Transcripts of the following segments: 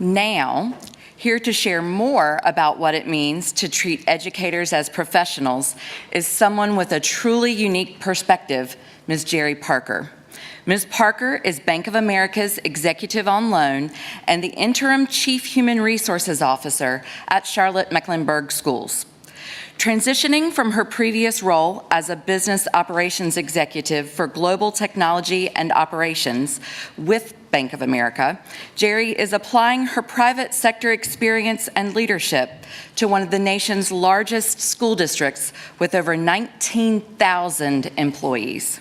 Now, here to share more about what it means to treat educators as professionals is someone with a truly unique perspective, Ms. Gerri Parker. Ms. Parker is Bank of America's Executive on Loan and the Interim Chief Human Resources Officer at Charlotte-Mecklenburg Schools. Transitioning from her previous role as a business operations executive for global technology and operations with Bank of America, Gerri is applying her private sector experience and leadership to one of the nation's largest school districts with over 19,000 employees.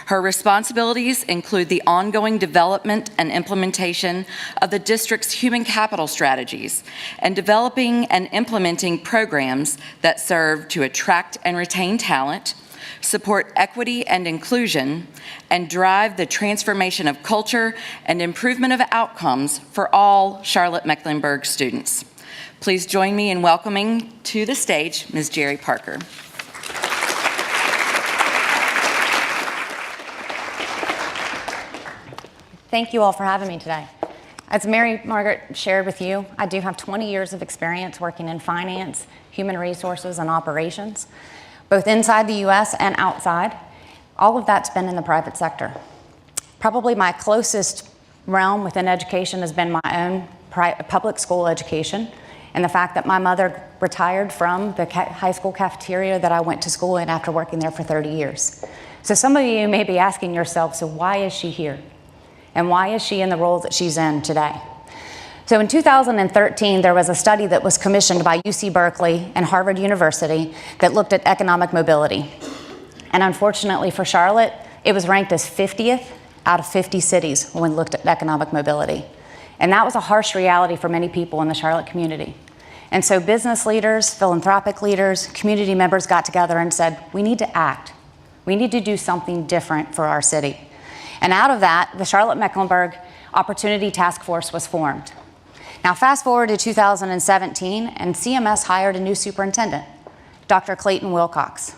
Her responsibilities include the ongoing development and implementation of the district's human capital strategies and developing and implementing programs that serve to attract and retain talent, support equity and inclusion, and drive the transformation of culture and improvement of outcomes for all Charlotte-Mecklenburg students. Please join me in welcoming to the stage Ms. Gerri Parker. Thank you all for having me today. As Mary Margaret shared with you, I do have 20 years of experience working in finance, human resources, and operations, both inside the US and outside. All of that's been in the private sector. Probably my closest realm within education has been my own public school education, and the fact that my mother retired from the high school cafeteria that I went to school in after working there for 30 years. So some of you may be asking yourself, so why is she here? And why is she in the role that she's in today? So in 2013, there was a study that was commissioned by UC Berkeley and Harvard University that looked at economic mobility. And unfortunately for Charlotte, it was ranked as 50th out of 50 cities when we looked at economic mobility. And that was a harsh reality for many people in the Charlotte community. And so business leaders, philanthropic leaders, community members got together and said, we need to act. We need to do something different for our city. And out of that, the Charlotte-Mecklenburg Opportunity Task Force was formed. Now, fast forward to 2017, and CMS hired a new superintendent, Dr. Clayton Wilcox.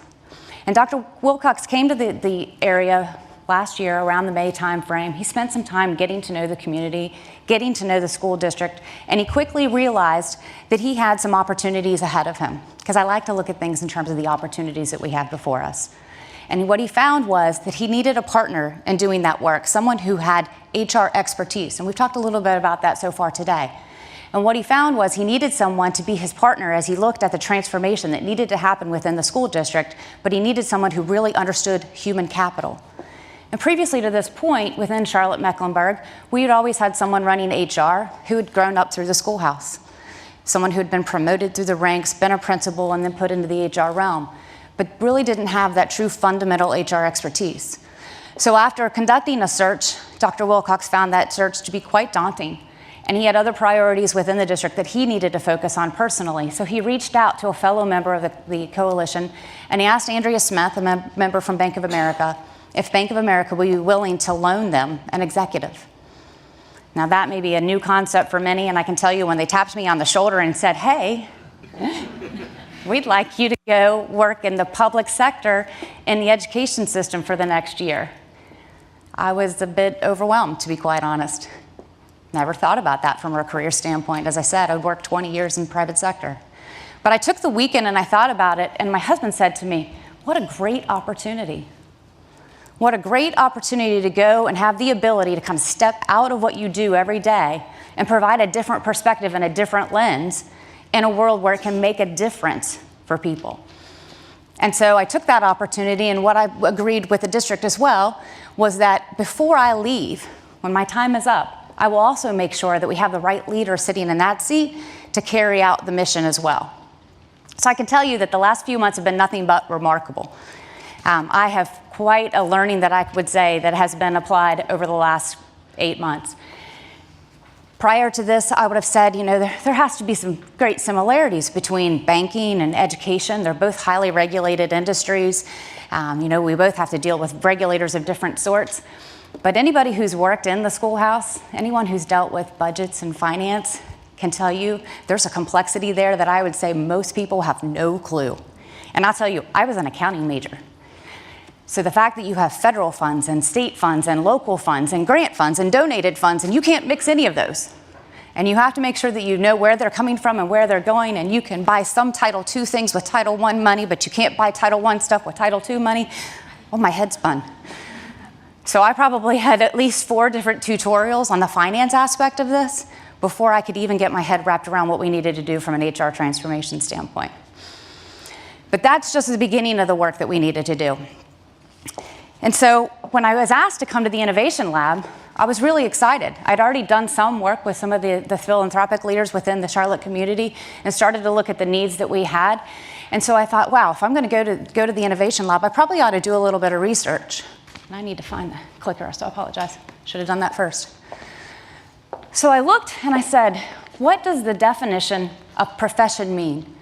And Dr. Wilcox came to the area last year around the May timeframe. He spent some time getting to know the community, getting to know the school district, and he quickly realized that he had some opportunities ahead of him, because I like to look at things in terms of the opportunities that we have before us. And what he found was that he needed a partner in doing that work, someone who had HR expertise. And we've talked a little bit about that so far today. And what he found was he needed someone to be his partner as he looked at the transformation that needed to happen within the school district, but he needed someone who really understood human capital. And previously to this point, within Charlotte-Mecklenburg, we had always had someone running HR who had grown up through the schoolhouse, someone who had been promoted through the ranks, been a principal, and then put into the HR realm, but really didn't have that true fundamental HR expertise. So after conducting a search, Dr. Wilcox found that search to be quite daunting, and he had other priorities within the district that he needed to focus on personally. So he reached out to a fellow member of the coalition, and he asked Andrea Smith, a member from Bank of America, if Bank of America would be willing to loan them an executive. Now that may be a new concept for many, and I can tell you when they tapped me on the shoulder and said, hey, we'd like you to go work in the public sector in the education system for the next year. I was a bit overwhelmed, to be quite honest. Never thought about that from a career standpoint. As I said, I'd worked 20 years in the private sector. But I took the weekend and I thought about it, and my husband said to me, what a great opportunity. What a great opportunity to go and have the ability to kind of step out of what you do every day and provide a different perspective and a different lens in a world where it can make a difference for people. And so I took that opportunity, and what I agreed with the district as well was that before I leave, when my time is up, I will also make sure that we have the right leader sitting in that seat to carry out the mission as well. So I can tell you that the last few months have been nothing but remarkable. I have quite a learning that I would say that has been applied over the last 8 months. Prior to this, I would have said, there has to be some great similarities between banking and education. They're both highly regulated industries. We both have to deal with regulators of different sorts. But anybody who's worked in the schoolhouse, anyone who's dealt with budgets and finance can tell you there's a complexity there that I would say most people have no clue. And I'll tell you, I was an accounting major. So the fact that you have federal funds and state funds and local funds and grant funds and donated funds, and you can't mix any of those. And you have to make sure that you know where they're coming from and where they're going, and you can buy some Title II things with Title I money, but you can't buy Title I stuff with Title II money. Well, my head spun. So I probably had at least 4 different tutorials on the finance aspect of this before I could even get my head wrapped around what we needed to do from an HR transformation standpoint. But that's just the beginning of the work that we needed to do. And so when I was asked to come to the Innovation Lab, I was really excited. I'd already done some work with some of the philanthropic leaders within the Charlotte community and started to look at the needs that we had. And so I thought, wow, if I'm going to go to the Innovation Lab, I probably ought to do a little bit of research. And I need to find the clicker, so I apologize. Should have done that first. So I looked and I said, what does the definition of profession mean?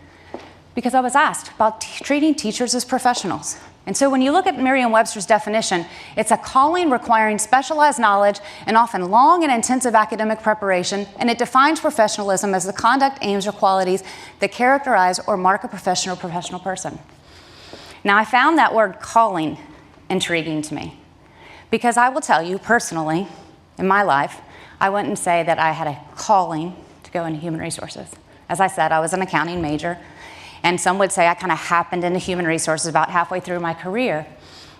Because I was asked about treating teachers as professionals. And so when you look at Merriam-Webster's definition, it's a calling requiring specialized knowledge and often long and intensive academic preparation, and it defines professionalism as the conduct, aims, or qualities that characterize or mark a professional person. Now, I found that word calling intriguing to me, because I will tell you personally, in my life, I wouldn't say that I had a calling to go into human resources. As I said, I was an accounting major. And some would say I kind of happened into human resources about halfway through my career.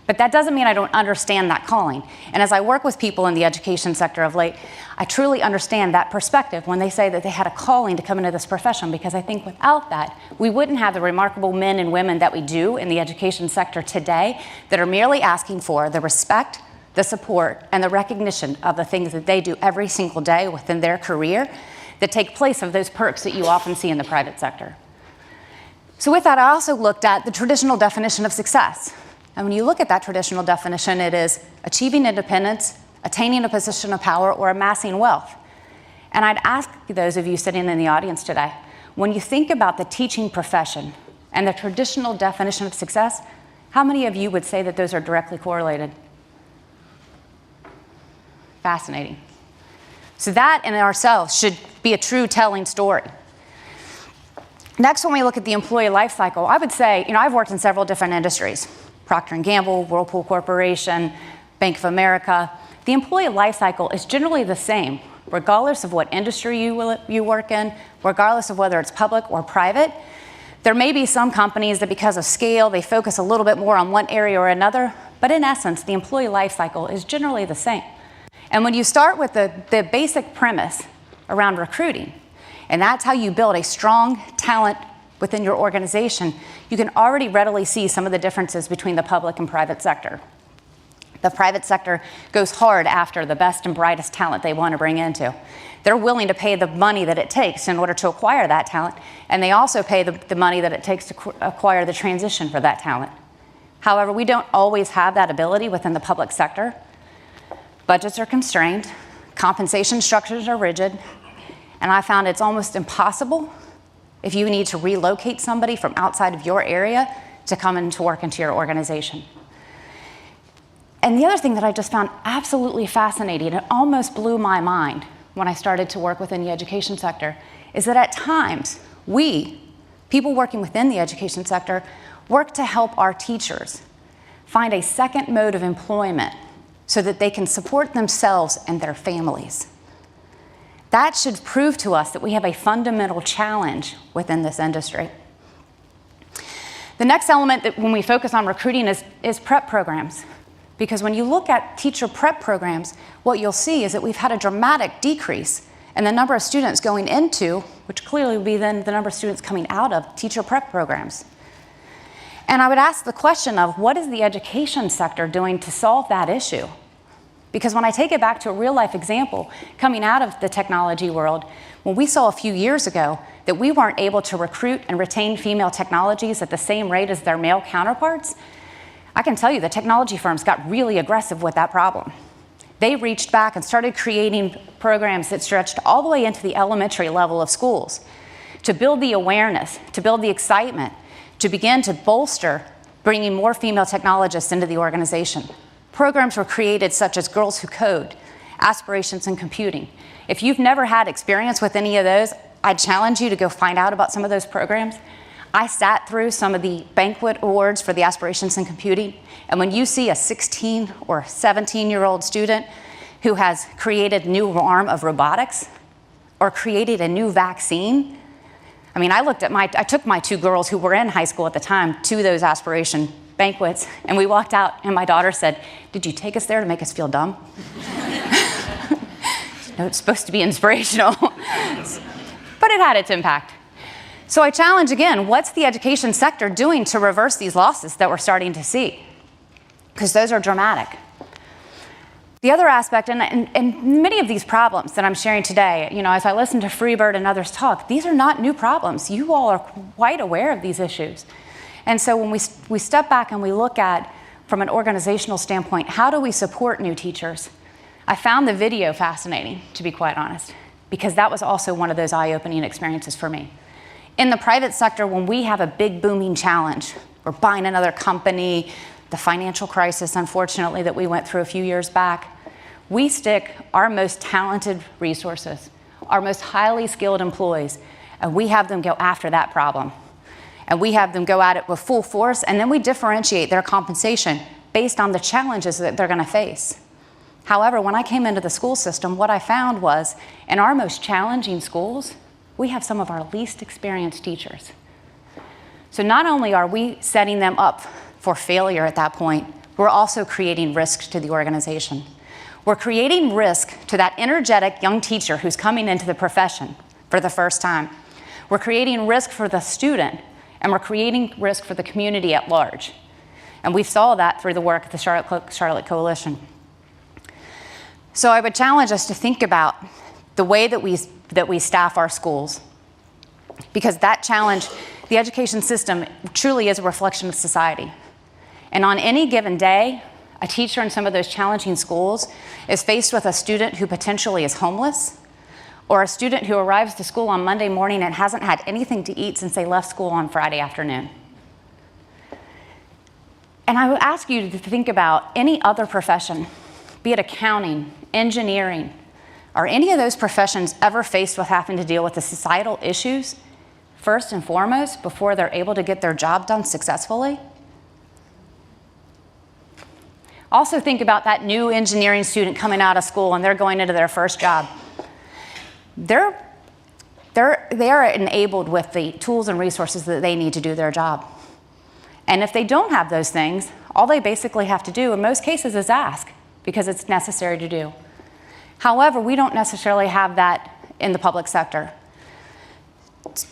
But that doesn't mean I don't understand that calling. And as I work with people in the education sector of late, I truly understand that perspective when they say that they had a calling to come into this profession, because I think without that, we wouldn't have the remarkable men and women that we do in the education sector today that are merely asking for the respect, the support, and the recognition of the things that they do every single day within their career that take place of those perks that you often see in the private sector. So with that, I also looked at the traditional definition of success. And when you look at that traditional definition, it is achieving independence, attaining a position of power, or amassing wealth. And I'd ask those of you sitting in the audience today, when you think about the teaching profession and the traditional definition of success, how many of you would say that those are directly correlated? Fascinating. So that in ourselves should be a true telling story. Next, when we look at the employee life cycle, I would say, I've worked in several different industries, Procter & Gamble, Whirlpool Corporation, Bank of America. The employee life cycle is generally the same, regardless of what industry you work in, regardless of whether it's public or private. There may be some companies that, because of scale, they focus a little bit more on one area or another, but in essence, the employee life cycle is generally the same. And when you start with the basic premise around recruiting, and that's how you build a strong talent within your organization, you can already readily see some of the differences between the public and private sector. The private sector goes hard after the best and brightest talent they want to bring into. They're willing to pay the money that it takes in order to acquire that talent, and they also pay the money that it takes to acquire the transition for that talent. However, we don't always have that ability within the public sector. Budgets are constrained, compensation structures are rigid, and I found it's almost impossible if you need to relocate somebody from outside of your area to come in to work into your organization. And the other thing that I just found absolutely fascinating, it almost blew my mind when I started to work within the education sector, is that at times we, people working within the education sector, work to help our teachers find a second mode of employment so that they can support themselves and their families. That should prove to us that we have a fundamental challenge within this industry. The next element that when we focus on recruiting is prep programs. Because when you look at teacher prep programs, what you'll see is that we've had a dramatic decrease in the number of students going into, which clearly would be then the number of students coming out of teacher prep programs. And I would ask the question of what is the education sector doing to solve that issue? Because when I take it back to a real life example, coming out of the technology world, when we saw a few years ago that we weren't able to recruit and retain female technologies at the same rate as their male counterparts, I can tell you the technology firms got really aggressive with that problem. They reached back and started creating programs that stretched all the way into the elementary level of schools to build the awareness, to build the excitement, to begin to bolster bringing more female technologists into the organization. Programs were created such as Girls Who Code, Aspirations in Computing. If you've never had experience with any of those, I'd challenge you to go find out about some of those programs. I sat through some of the banquet awards for the Aspirations in Computing, and when you see a 16 or 17-year-old student who has created a new arm of robotics, or created a new vaccine. I mean, I took my 2 girls who were in high school at the time to those aspiration banquets, and we walked out, and my daughter said, "Did you take us there to make us feel dumb?" No, it's supposed to be inspirational. But it had its impact. So I challenge again, what's the education sector doing to reverse these losses that we're starting to see? Because those are dramatic. The other aspect, and many of these problems that I'm sharing today, as I listen to Freebird and others talk, these are not new problems. You all are quite aware of these issues. And so when we step back and we look at, from an organizational standpoint, how do we support new teachers? I found the video fascinating, to be quite honest, because that was also one of those eye-opening experiences for me. In the private sector, when we have a big booming challenge, we're buying another company, the financial crisis, unfortunately, that we went through a few years back, we stick our most talented resources, our most highly skilled employees, and we have them go after that problem. And we have them go at it with full force, and then we differentiate their compensation based on the challenges that they're going to face. However, when I came into the school system, what I found was, in our most challenging schools, we have some of our least experienced teachers. So not only are we setting them up for failure at that point, we're also creating risk to the organization. We're creating risk to that energetic young teacher who's coming into the profession for the first time. We're creating risk for the student, and we're creating risk for the community at large. And we saw that through the work of the Charlotte Coalition. So I would challenge us to think about the way that we staff our schools, because that challenge, the education system truly is a reflection of society. And on any given day, a teacher in some of those challenging schools is faced with a student who potentially is homeless, or a student who arrives to school on Monday morning and hasn't had anything to eat since they left school on Friday afternoon. And I would ask you to think about any other profession, be it accounting, engineering, are any of those professions ever faced with having to deal with the societal issues first and foremost before they're able to get their job done successfully? Also think about that new engineering student coming out of school and they're going into their first job. They are enabled with the tools and resources that they need to do their job. And if they don't have those things, all they basically have to do in most cases is ask, because it's necessary to do. However, we don't necessarily have that in the public sector.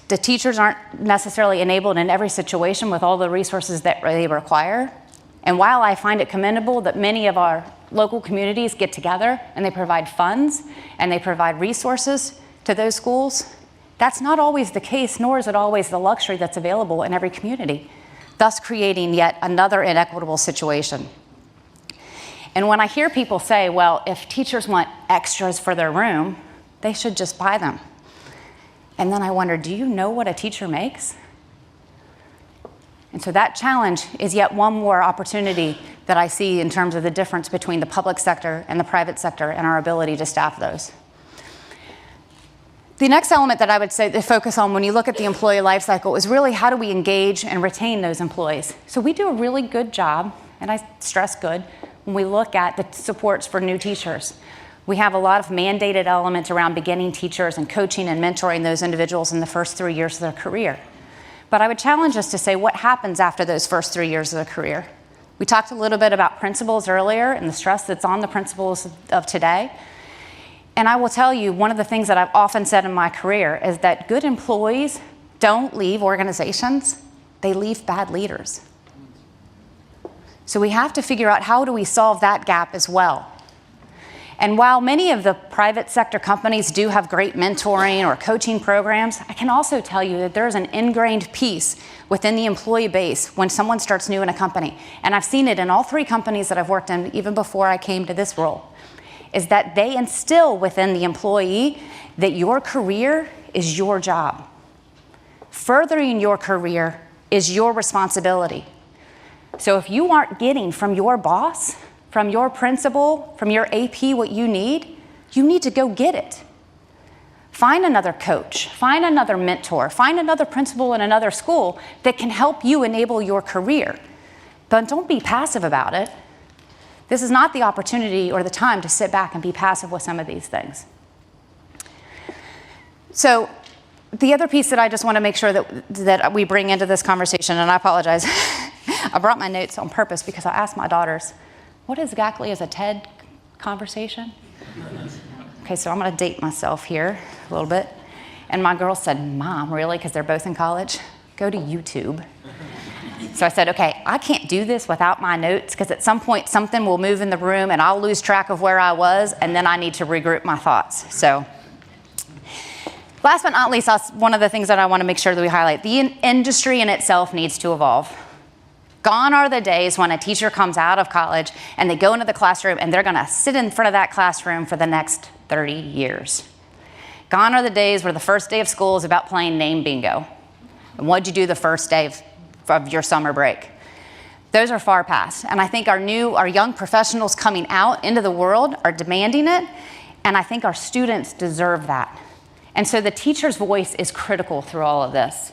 The teachers aren't necessarily enabled in every situation with all the resources that they require. And while I find it commendable that many of our local communities get together and they provide funds and they provide resources to those schools, that's not always the case, nor is it always the luxury that's available in every community, thus creating yet another inequitable situation. And when I hear people say, well, if teachers want extras for their room, they should just buy them. And then I wonder, do you know what a teacher makes? And so that challenge is yet one more opportunity that I see in terms of the difference between the public sector and the private sector and our ability to staff those. The next element that I would say to focus on when you look at the employee life cycle is really how do we engage and retain those employees. So we do a really good job, and I stress good, when we look at the supports for new teachers. We have a lot of mandated elements around beginning teachers and coaching and mentoring those individuals in the first 3 years of their career. But I would challenge us to say what happens after those first 3 years of their career. We talked a little bit about principals earlier and the stress that's on the principals of today. And I will tell you, one of the things that I've often said in my career is that good employees don't leave organizations, they leave bad leaders. So we have to figure out how do we solve that gap as well. And while many of the private sector companies do have great mentoring or coaching programs, I can also tell you that there's an ingrained piece within the employee base when someone starts new in a company. And I've seen it in all 3 companies that I've worked in, even before I came to this role, is that they instill within the employee that your career is your job. Furthering your career is your responsibility. So if you aren't getting from your boss, from your principal, from your AP what you need to go get it. Find another coach, find another mentor, find another principal in another school that can help you enable your career. But don't be passive about it. This is not the opportunity or the time to sit back and be passive with some of these things. So the other piece that I just want to make sure that we bring into this conversation, and I apologize, I brought my notes on purpose because I asked my daughters, what exactly is a TED conversation? Okay, so I'm going to date myself here a little bit. And my girls said, Mom, really? Because they're both in college? Go to YouTube. So I said, okay, I can't do this without my notes because at some point something will move in the room and I'll lose track of where I was and then I need to regroup my thoughts. So last but not least, one of the things that I want to make sure that we highlight, the industry in itself needs to evolve. Gone are the days when a teacher comes out of college and they go into the classroom and they're going to sit in front of that classroom for the next 30 years. Gone are the days where the first day of school is about playing name bingo. And what'd you do the first day of your summer break? Those are far past. And I think our young professionals coming out into the world are demanding it. And I think our students deserve that. And so the teacher's voice is critical through all of this.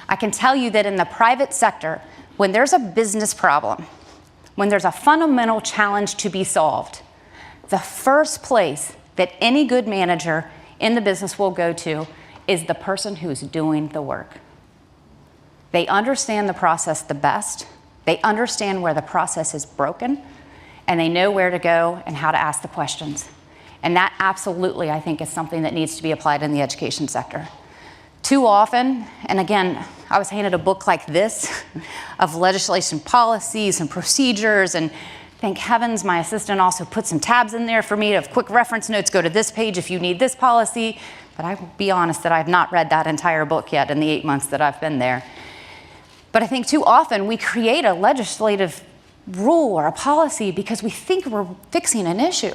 I can tell you that in the private sector, when there's a business problem, when there's a fundamental challenge to be solved, the first place that any good manager in the business will go to is the person who's doing the work. They understand the process the best, they understand where the process is broken, and they know where to go and how to ask the questions. And that absolutely, I think, is something that needs to be applied in the education sector. Too often, and again, I was handed a book like this of legislation policies and procedures, and thank heavens my assistant also put some tabs in there for me of quick reference notes, go to this page if you need this policy. But I will be honest that I've not read that entire book yet in the 8 months that I've been there. But I think too often we create a legislative rule or a policy because we think we're fixing an issue.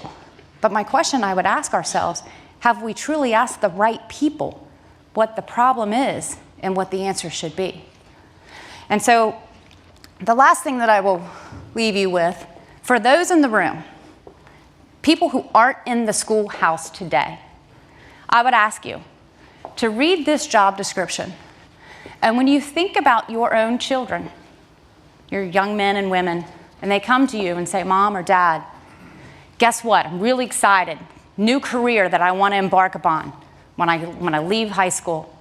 But my question I would ask ourselves, have we truly asked the right people what the problem is and what the answer should be? And so the last thing that I will leave you with, for those in the room, people who aren't in the schoolhouse today, I would ask you to read this job description. And when you think about your own children, your young men and women, and they come to you and say, Mom or Dad, guess what? I'm really excited. New career that I want to embark upon when I leave high school.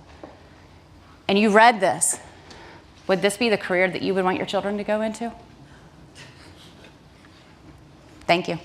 And you read this. Would this be the career that you would want your children to go into? Thank you.